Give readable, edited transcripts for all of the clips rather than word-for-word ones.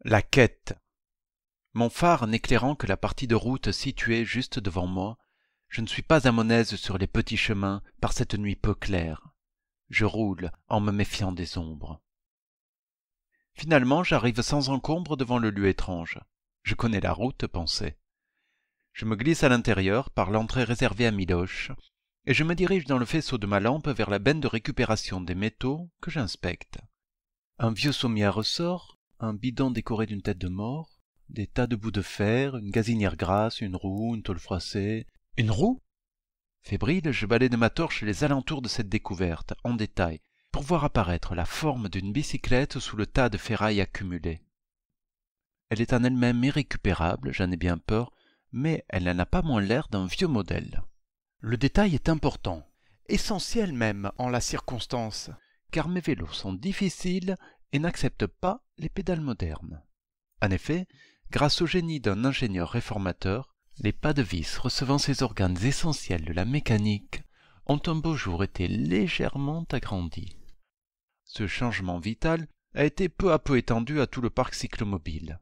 La quête. Mon phare n'éclairant que la partie de route située juste devant moi, je ne suis pas à mon aise sur les petits chemins par cette nuit peu claire. Je roule en me méfiant des ombres. Finalement, j'arrive sans encombre devant le lieu étrange. Je connais la route, pensais. Je me glisse à l'intérieur par l'entrée réservée à Miloche, et je me dirige dans le faisceau de ma lampe vers la benne de récupération des métaux que j'inspecte. Un vieux sommier à ressort, un bidon décoré d'une tête de mort, des tas de bouts de fer, une gazinière grasse, une roue, une tôle froissée. Une roue? Fébrile, je balaie de ma torche les alentours de cette découverte, en détail, pour voir apparaître la forme d'une bicyclette sous le tas de ferraille accumulé. Elle est en elle-même irrécupérable, j'en ai bien peur, mais elle n'en a pas moins l'air d'un vieux modèle. Le détail est important, essentiel même en la circonstance, car mes vélos sont difficiles et n'acceptent pas les pédales modernes. En effet, grâce au génie d'un ingénieur réformateur, les pas de vis recevant ces organes essentiels de la mécanique ont un beau jour été légèrement agrandis. Ce changement vital a été peu à peu étendu à tout le parc cyclomobile.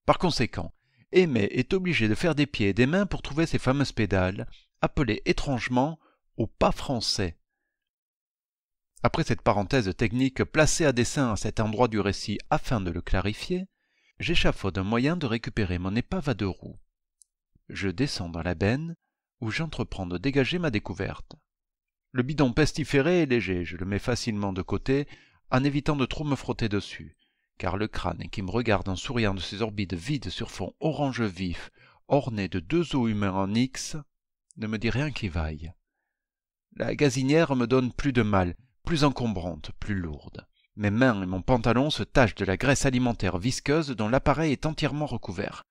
Par conséquent, Aimé est obligé de faire des pieds et des mains pour trouver ces fameuses pédales, appelées étrangement au pas français. Après cette parenthèse technique placée à dessein à cet endroit du récit afin de le clarifier, j'échafaude un moyen de récupérer mon épave à deux roues. Je descends dans la benne, où j'entreprends de dégager ma découverte. Le bidon pestiféré est léger, je le mets facilement de côté, en évitant de trop me frotter dessus, car le crâne qui me regarde en souriant de ses orbites vides sur fond orange vif, orné de deux os humains en X, ne me dit rien qui vaille. La gazinière me donne plus de mal, plus encombrante, plus lourde. Mes mains et mon pantalon se tachent de la graisse alimentaire visqueuse dont l'appareil est entièrement recouvert.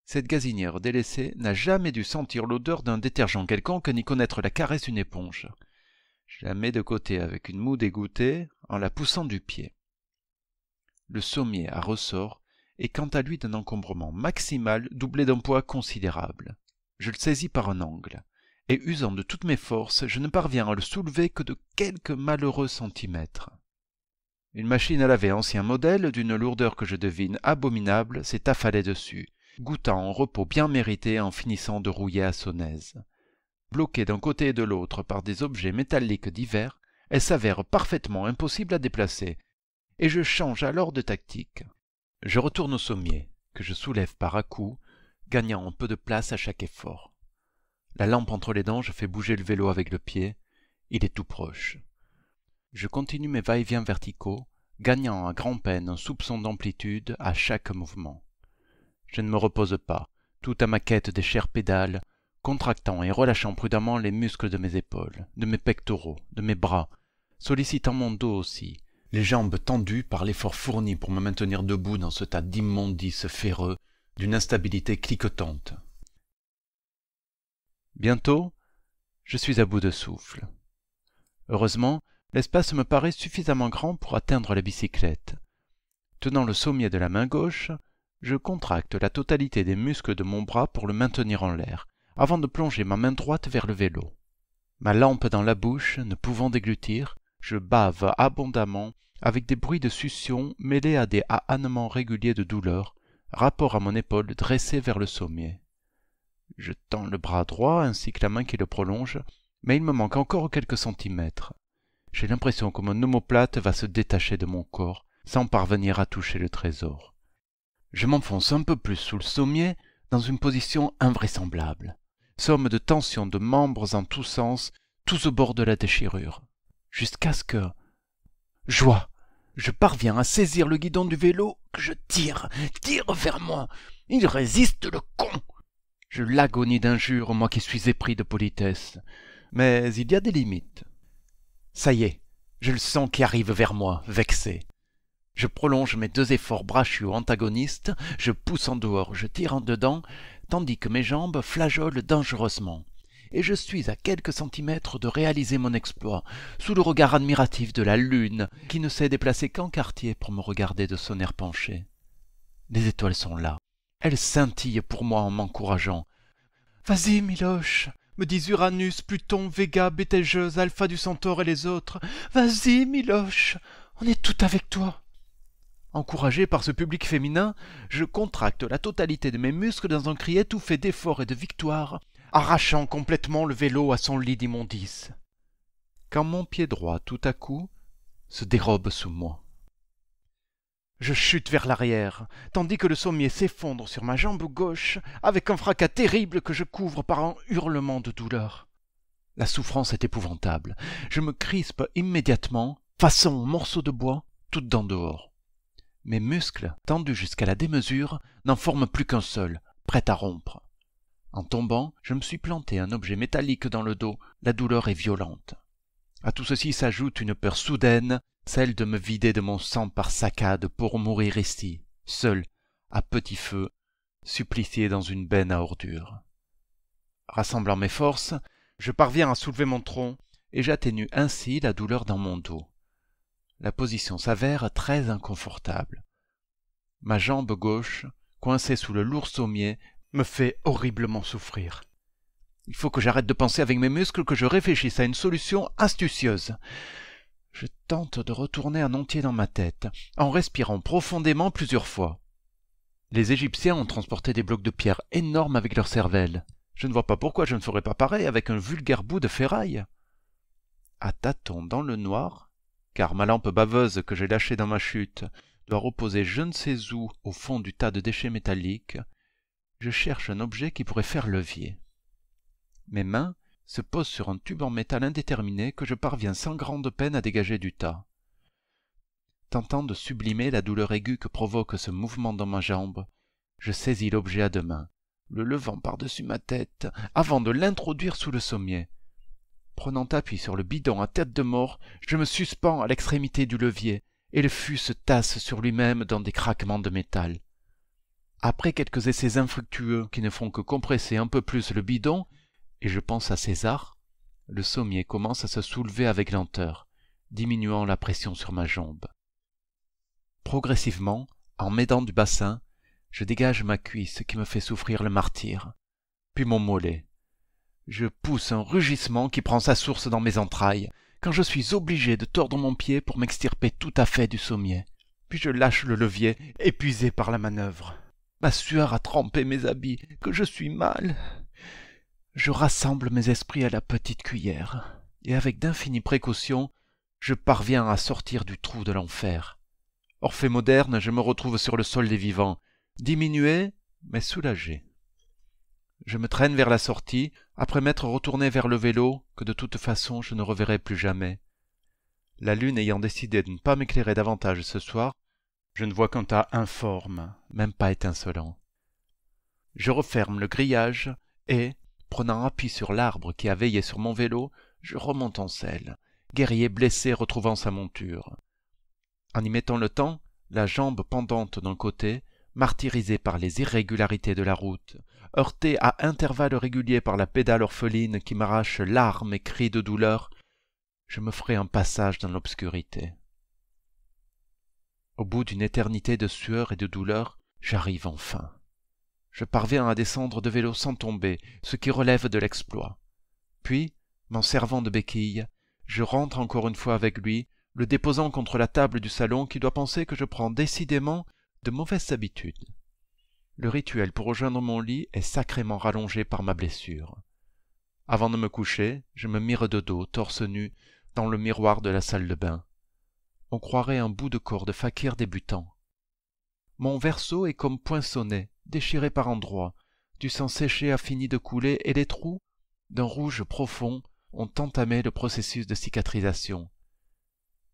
Cette gazinière délaissée n'a jamais dû sentir l'odeur d'un détergent quelconque ni connaître la caresse d'une éponge. Je la mets de côté avec une moue dégoûtée en la poussant du pied. Le sommier à ressort est quant à lui d'un encombrement maximal doublé d'un poids considérable. Je le saisis par un angle, et usant de toutes mes forces, je ne parviens à le soulever que de quelques malheureux centimètres. Une machine à laver ancien modèle, d'une lourdeur que je devine abominable, s'est affalée dessus, goûtant un repos bien mérité en finissant de rouiller à son aise. Bloquée d'un côté et de l'autre par des objets métalliques divers, elle s'avère parfaitement impossible à déplacer, et je change alors de tactique. Je retourne au sommier, que je soulève par à-coups, gagnant un peu de place à chaque effort. La lampe entre les dents, je fais bouger le vélo avec le pied, il est tout proche. Je continue mes va-et-vient verticaux, gagnant à grand-peine un soupçon d'amplitude à chaque mouvement. Je ne me repose pas, tout à ma quête des chères pédales, contractant et relâchant prudemment les muscles de mes épaules, de mes pectoraux, de mes bras, sollicitant mon dos aussi, les jambes tendues par l'effort fourni pour me maintenir debout dans ce tas d'immondices ferreux, d'une instabilité cliquetante. Bientôt, je suis à bout de souffle. Heureusement, l'espace me paraît suffisamment grand pour atteindre la bicyclette. Tenant le sommier de la main gauche, je contracte la totalité des muscles de mon bras pour le maintenir en l'air, avant de plonger ma main droite vers le vélo. Ma lampe dans la bouche, ne pouvant déglutir, je bave abondamment avec des bruits de succion mêlés à des ahannements réguliers de douleur, rapport à mon épaule dressée vers le sommier. Je tends le bras droit ainsi que la main qui le prolonge, mais il me manque encore quelques centimètres. J'ai l'impression que mon omoplate va se détacher de mon corps, sans parvenir à toucher le trésor. Je m'enfonce un peu plus sous le sommier, dans une position invraisemblable. Somme de tension de membres en tous sens, tous au bord de la déchirure. Jusqu'à ce que... Joie! Je parviens à saisir le guidon du vélo que je tire vers moi. Il résiste, le con! Je l'agonie d'injures, moi qui suis épris de politesse. Mais il y a des limites. Ça y est, je le sens qui arrive vers moi, vexé. Je prolonge mes deux efforts brachiaux antagonistes, je pousse en dehors, je tire en dedans, tandis que mes jambes flageolent dangereusement. Et je suis à quelques centimètres de réaliser mon exploit, sous le regard admiratif de la lune, qui ne s'est déplacée qu'en quartier pour me regarder de son air penché. Les étoiles sont là. Elles scintillent pour moi en m'encourageant. « Vas-y, Miloche !» me disent Uranus, Pluton, Véga, Bételgeuse, Alpha du Centaure et les autres. « Vas-y, Miloche, on est tout avec toi !» Encouragé par ce public féminin, je contracte la totalité de mes muscles dans un cri étouffé d'effort et de victoire, arrachant complètement le vélo à son lit d'immondices. Quand mon pied droit, tout à coup, se dérobe sous moi. Je chute vers l'arrière, tandis que le sommier s'effondre sur ma jambe gauche, avec un fracas terrible que je couvre par un hurlement de douleur. La souffrance est épouvantable. Je me crispe immédiatement, façon morceau de bois, toute dent dehors. Mes muscles, tendus jusqu'à la démesure, n'en forment plus qu'un seul, prêt à rompre. En tombant, je me suis planté un objet métallique dans le dos. La douleur est violente. À tout ceci s'ajoute une peur soudaine, celle de me vider de mon sang par saccades pour mourir ici, seul, à petit feu, supplicié dans une benne à ordures. Rassemblant mes forces, je parviens à soulever mon tronc et j'atténue ainsi la douleur dans mon dos. La position s'avère très inconfortable. Ma jambe gauche, coincée sous le lourd sommier, me fait horriblement souffrir. Il faut que j'arrête de penser avec mes muscles, que je réfléchisse à une solution astucieuse. Je tente de retourner un entier dans ma tête, en respirant profondément plusieurs fois. Les Égyptiens ont transporté des blocs de pierre énormes avec leur cervelle. Je ne vois pas pourquoi je ne ferais pas pareil avec un vulgaire bout de ferraille. À tâtons dans le noir, car ma lampe baveuse que j'ai lâchée dans ma chute doit reposer je ne sais où au fond du tas de déchets métalliques, je cherche un objet qui pourrait faire levier. Mes mains se posent sur un tube en métal indéterminé que je parviens sans grande peine à dégager du tas. Tentant de sublimer la douleur aiguë que provoque ce mouvement dans ma jambe, je saisis l'objet à deux mains, le levant par-dessus ma tête, avant de l'introduire sous le sommier. Prenant appui sur le bidon à tête de mort, je me suspends à l'extrémité du levier, et le fût se tasse sur lui-même dans des craquements de métal. Après quelques essais infructueux qui ne font que compresser un peu plus le bidon, et je pense à César, le sommier commence à se soulever avec lenteur, diminuant la pression sur ma jambe. Progressivement, en m'aidant du bassin, je dégage ma cuisse qui me fait souffrir le martyre, puis mon mollet. Je pousse un rugissement qui prend sa source dans mes entrailles, quand je suis obligé de tordre mon pied pour m'extirper tout à fait du sommier. Puis je lâche le levier, épuisé par la manœuvre. Ma sueur a trempé mes habits, que je suis mal. Je rassemble mes esprits à la petite cuillère, et avec d'infinies précautions, je parviens à sortir du trou de l'enfer. Orphée moderne, je me retrouve sur le sol des vivants, diminué, mais soulagé. Je me traîne vers la sortie, après m'être retourné vers le vélo, que de toute façon je ne reverrai plus jamais. La lune ayant décidé de ne pas m'éclairer davantage ce soir, je ne vois qu'un tas informe, même pas étincelant. Je referme le grillage et, prenant appui sur l'arbre qui a veillé sur mon vélo, je remonte en selle, guerrier blessé retrouvant sa monture. En y mettant le temps, la jambe pendante d'un côté, martyrisée par les irrégularités de la route, heurtée à intervalles réguliers par la pédale orpheline qui m'arrache larmes et cris de douleur, je me ferai un passage dans l'obscurité. Au bout d'une éternité de sueur et de douleur, j'arrive enfin. Je parviens à descendre de vélo sans tomber, ce qui relève de l'exploit. Puis, m'en servant de béquille, je rentre encore une fois avec lui, le déposant contre la table du salon qui doit penser que je prends décidément de mauvaises habitudes. Le rituel pour rejoindre mon lit est sacrément rallongé par ma blessure. Avant de me coucher, je me mire de dos, torse nu, dans le miroir de la salle de bain. On croirait un bout de corps de fakir débutant. Mon verso est comme poinçonné, déchiré par endroits, du sang séché a fini de couler et les trous, d'un rouge profond, ont entamé le processus de cicatrisation.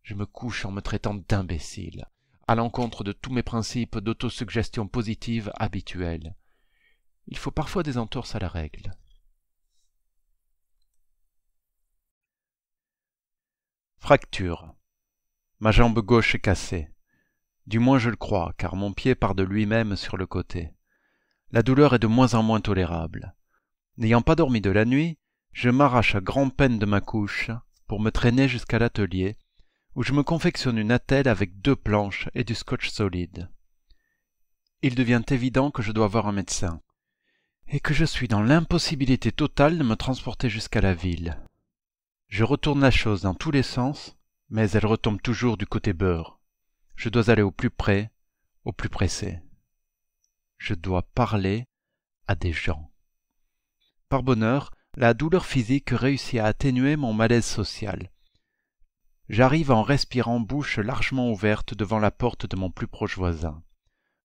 Je me couche en me traitant d'imbécile, à l'encontre de tous mes principes d'autosuggestion positive habituels. Il faut parfois des entorses à la règle. Fracture. Ma jambe gauche est cassée. Du moins je le crois, car mon pied part de lui-même sur le côté. La douleur est de moins en moins tolérable. N'ayant pas dormi de la nuit, je m'arrache à grand-peine de ma couche pour me traîner jusqu'à l'atelier, où je me confectionne une attelle avec 2 planches et du scotch solide. Il devient évident que je dois voir un médecin, et que je suis dans l'impossibilité totale de me transporter jusqu'à la ville. Je retourne la chose dans tous les sens, mais elle retombe toujours du côté beurre. Je dois aller au plus près, au plus pressé. Je dois parler à des gens. Par bonheur, la douleur physique réussit à atténuer mon malaise social. J'arrive en respirant bouche largement ouverte devant la porte de mon plus proche voisin.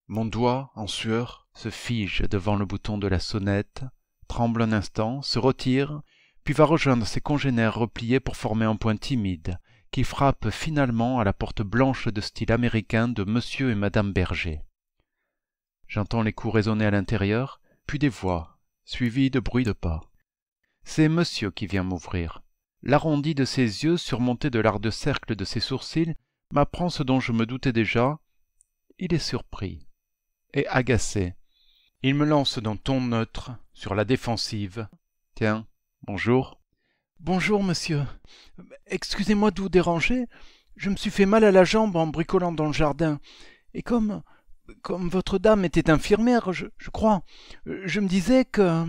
Mon doigt, en sueur, se fige devant le bouton de la sonnette, tremble un instant, se retire, puis va rejoindre ses congénères repliés pour former un point timide, qui frappe finalement à la porte blanche de style américain de Monsieur et Madame Berger. J'entends les coups résonner à l'intérieur, puis des voix, suivies de bruits de pas. C'est Monsieur qui vient m'ouvrir. L'arrondi de ses yeux, surmonté de l'arc de cercle de ses sourcils, m'apprend ce dont je me doutais déjà. Il est surpris et agacé. Il me lance d'un ton neutre, sur la défensive. « Tiens, bonjour. »« Bonjour, monsieur. Excusez-moi de vous déranger. Je me suis fait mal à la jambe en bricolant dans le jardin. Et comme votre dame était infirmière, je crois, je me disais que... »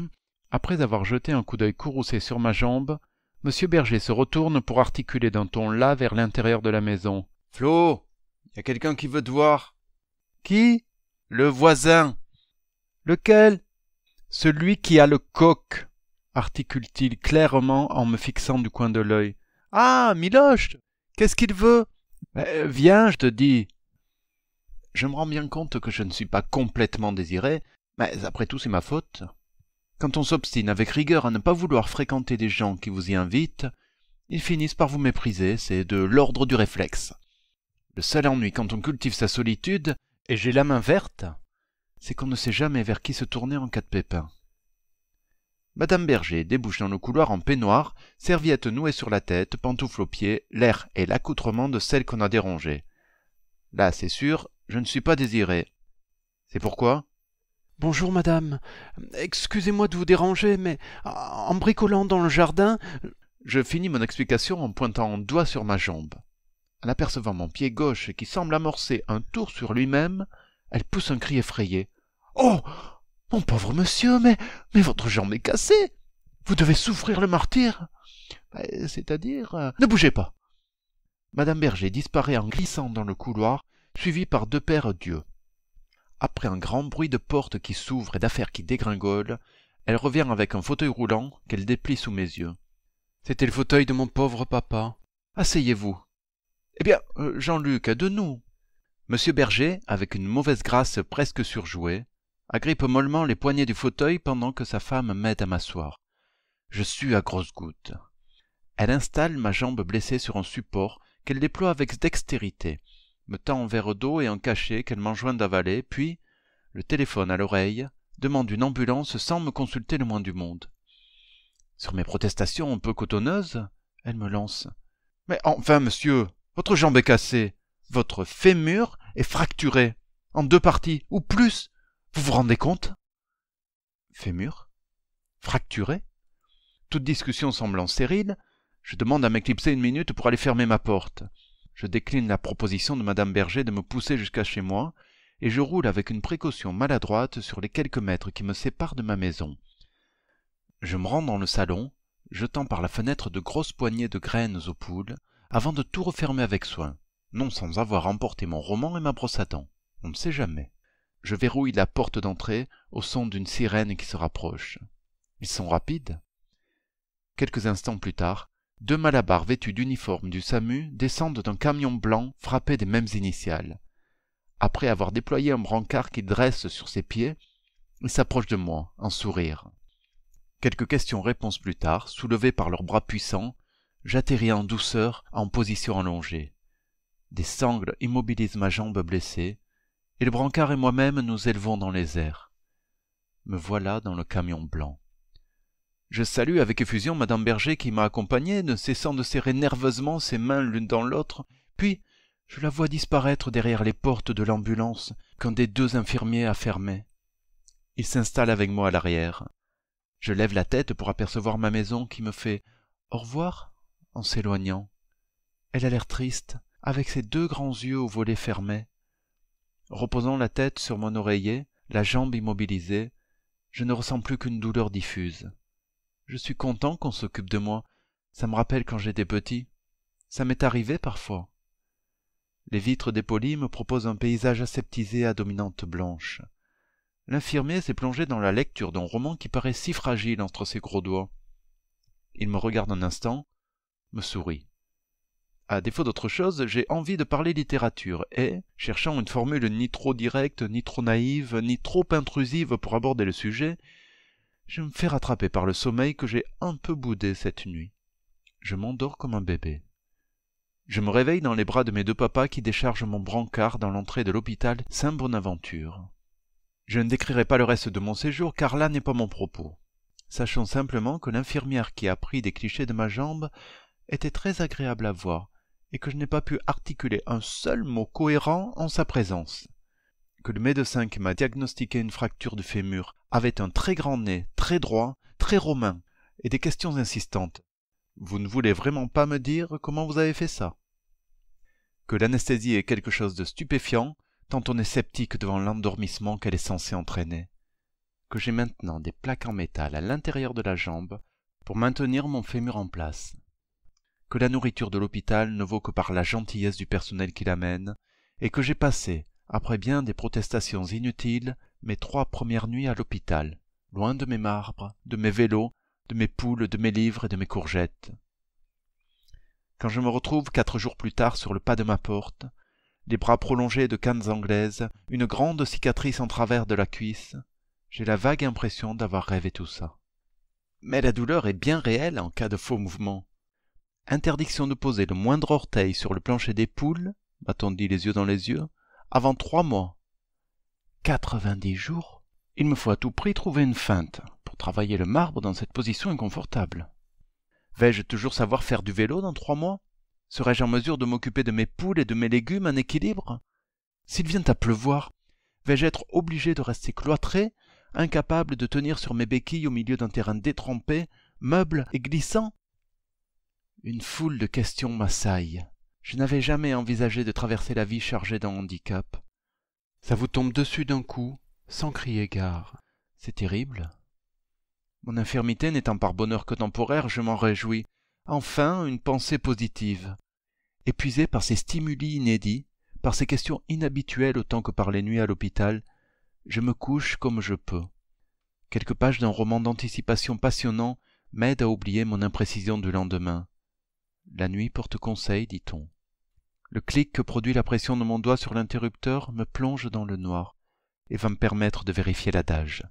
Après avoir jeté un coup d'œil courroucé sur ma jambe, Monsieur Berger se retourne pour articuler d'un ton las vers l'intérieur de la maison. « Flo, y a quelqu'un qui veut te voir. »« Qui ?»« Le voisin. »« Lequel ?»« Celui qui a le coq, articule-t-il clairement en me fixant du coin de l'œil. « Ah, Miloche, qu'est-ce qu'il veut ?»« Viens, je te dis. » Je me rends bien compte que je ne suis pas complètement désiré, mais après tout c'est ma faute. Quand on s'obstine avec rigueur à ne pas vouloir fréquenter des gens qui vous y invitent, ils finissent par vous mépriser, c'est de l'ordre du réflexe. Le seul ennui quand on cultive sa solitude, et j'ai la main verte, c'est qu'on ne sait jamais vers qui se tourner en cas de pépin. Madame Berger débouche dans le couloir en peignoir, serviette nouée sur la tête, pantoufles aux pieds, l'air et l'accoutrement de celle qu'on a dérangée. Là, c'est sûr, je ne suis pas désiré. C'est pourquoi ? Bonjour madame, excusez-moi de vous déranger, mais en bricolant dans le jardin... Je finis mon explication en pointant un doigt sur ma jambe. En apercevant mon pied gauche qui semble amorcer un tour sur lui-même, elle pousse un cri effrayé. « Oh, mon pauvre monsieur, mais votre jambe est cassée. Vous devez souffrir le martyre. C'est-à-dire... Ne bougez pas. » Madame Berger disparaît en glissant dans le couloir, suivie par deux paires d'yeux. Après un grand bruit de porte qui s'ouvre et d'affaires qui dégringolent, elle revient avec un fauteuil roulant qu'elle déplie sous mes yeux. C'était le fauteuil de mon pauvre papa. Asseyez-vous. Eh bien, Jean-Luc, de nous. Monsieur Berger, avec une mauvaise grâce presque surjouée, agrippe mollement les poignées du fauteuil pendant que sa femme m'aide à m'asseoir. Je sue à grosses gouttes. Elle installe ma jambe blessée sur un support qu'elle déploie avec dextérité, me tend un verre d'eau et un cachet qu'elle m'enjoint d'avaler, puis, le téléphone à l'oreille, demande une ambulance sans me consulter le moins du monde. Sur mes protestations un peu cotonneuses, elle me lance. « Mais enfin, monsieur, votre jambe est cassée, votre fémur est fracturé, en 2 parties, ou plus, vous vous rendez compte ?» Fémur ? Fracturé ? Toute discussion semblant stérile, je demande à m'éclipser 1 minute pour aller fermer ma porte. Je décline la proposition de madame Berger de me pousser jusqu'à chez moi, et je roule avec une précaution maladroite sur les quelques mètres qui me séparent de ma maison. Je me rends dans le salon, jetant par la fenêtre de grosses poignées de graines aux poules, avant de tout refermer avec soin, non sans avoir emporté mon roman et ma brosse à dents. On ne sait jamais. Je verrouille la porte d'entrée au son d'une sirène qui se rapproche. Ils sont rapides. Quelques instants plus tard, 2 malabars vêtus d'uniforme du SAMU descendent d'un camion blanc frappé des mêmes initiales. Après avoir déployé un brancard qu'ils dressent sur ses pieds, ils s'approchent de moi, en sourire. Quelques questions-réponses plus tard, soulevées par leurs bras puissants, j'atterris en douceur en position allongée. Des sangles immobilisent ma jambe blessée, et le brancard et moi-même nous élevons dans les airs. Me voilà dans le camion blanc. Je salue avec effusion madame Berger qui m'a accompagné, ne cessant de serrer nerveusement ses mains l'une dans l'autre, puis je la vois disparaître derrière les portes de l'ambulance qu'un des 2 infirmiers a fermées. Il s'installe avec moi à l'arrière. Je lève la tête pour apercevoir ma maison qui me fait « au revoir » en s'éloignant. Elle a l'air triste, avec ses 2 grands yeux aux volets fermés. Reposant la tête sur mon oreiller, la jambe immobilisée, je ne ressens plus qu'une douleur diffuse. Je suis content qu'on s'occupe de moi. Ça me rappelle quand j'étais petit. Ça m'est arrivé parfois. Les vitres dépolies me proposent un paysage aseptisé à dominante blanche. L'infirmier s'est plongé dans la lecture d'un roman qui paraît si fragile entre ses gros doigts. Il me regarde un instant, me sourit. À défaut d'autre chose, j'ai envie de parler littérature et, cherchant une formule ni trop directe, ni trop naïve, ni trop intrusive pour aborder le sujet, je me fais rattraper par le sommeil que j'ai un peu boudé cette nuit. Je m'endors comme un bébé. Je me réveille dans les bras de mes deux papas qui déchargent mon brancard dans l'entrée de l'hôpital Saint-Bonaventure. Je ne décrirai pas le reste de mon séjour car là n'est pas mon propos. Sachons simplement que l'infirmière qui a pris des clichés de ma jambe était très agréable à voir et que je n'ai pas pu articuler un seul mot cohérent en sa présence. Que le médecin qui m'a diagnostiqué une fracture du fémur avait un très grand nez, très droit, très romain, et des questions insistantes. Vous ne voulez vraiment pas me dire comment vous avez fait ça? Que l'anesthésie est quelque chose de stupéfiant, tant on est sceptique devant l'endormissement qu'elle est censée entraîner. Que j'ai maintenant des plaques en métal à l'intérieur de la jambe pour maintenir mon fémur en place. Que la nourriture de l'hôpital ne vaut que par la gentillesse du personnel qui l'amène, et que j'ai passé, après bien des protestations inutiles, mes 3 premières nuits à l'hôpital, loin de mes marbres, de mes vélos, de mes poules, de mes livres et de mes courgettes. Quand je me retrouve 4 jours plus tard sur le pas de ma porte, les bras prolongés de cannes anglaises, une grande cicatrice en travers de la cuisse, j'ai la vague impression d'avoir rêvé tout ça. Mais la douleur est bien réelle en cas de faux mouvement. Interdiction de poser le moindre orteil sur le plancher des poules, m'a-t-on dit les yeux dans les yeux, avant 3 mois. 90 jours? Il me faut à tout prix trouver une feinte pour travailler le marbre dans cette position inconfortable. Vais-je toujours savoir faire du vélo dans 3 mois? Serai-je en mesure de m'occuper de mes poules et de mes légumes en équilibre? S'il vient à pleuvoir, vais-je être obligé de rester cloîtré, incapable de tenir sur mes béquilles au milieu d'un terrain détrempé, meuble et glissant? Une foule de questions m'assaillent. Je n'avais jamais envisagé de traverser la vie chargée d'un handicap. Ça vous tombe dessus d'un coup, sans crier gare. C'est terrible. Mon infirmité n'étant par bonheur que temporaire, je m'en réjouis. Enfin, une pensée positive. Épuisé par ces stimuli inédits, par ces questions inhabituelles autant que par les nuits à l'hôpital, je me couche comme je peux. Quelques pages d'un roman d'anticipation passionnant m'aident à oublier mon imprécision du lendemain. La nuit porte conseil, dit-on. Le clic que produit la pression de mon doigt sur l'interrupteur me plonge dans le noir et va me permettre de vérifier l'adage.